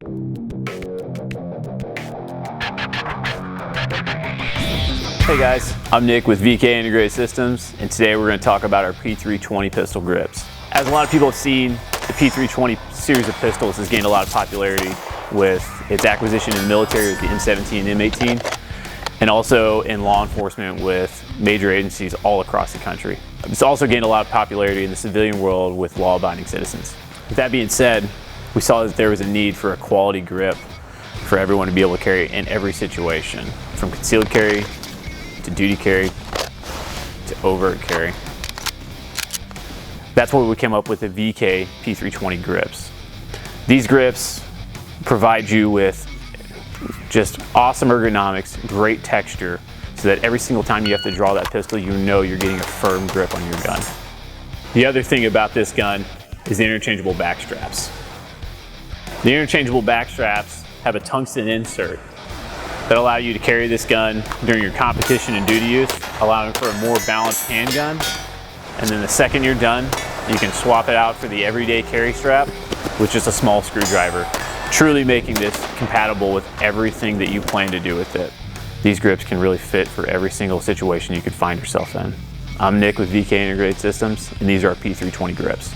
Hey guys, I'm Nick with VK Integrated Systems, and today we're going to talk about our P320 pistol grips. As a lot of people have seen, the P320 series of pistols has gained a lot of popularity with its acquisition in the military with the M17 and M18, and also in law enforcement with major agencies all across the country. It's also gained a lot of popularity in the civilian world with law-abiding citizens. With that being said, we saw that there was a need for a quality grip for everyone to be able to carry in every situation, from concealed carry to duty carry to overt carry. That's where we came up with the VK P320 grips. These grips provide you with just awesome ergonomics, great texture, so that every single time you have to draw that pistol, you know you're getting a firm grip on your gun. The other thing about this gun is the interchangeable back straps. The interchangeable back straps have a tungsten insert that allow you to carry this gun during your competition and duty use, allowing for a more balanced handgun. And then the second you're done, you can swap it out for the everyday carry strap with just a small screwdriver, truly making this compatible with everything that you plan to do with it. These grips can really fit for every single situation you could find yourself in. I'm Nick with VK Integrated Systems, and these are our P320 grips.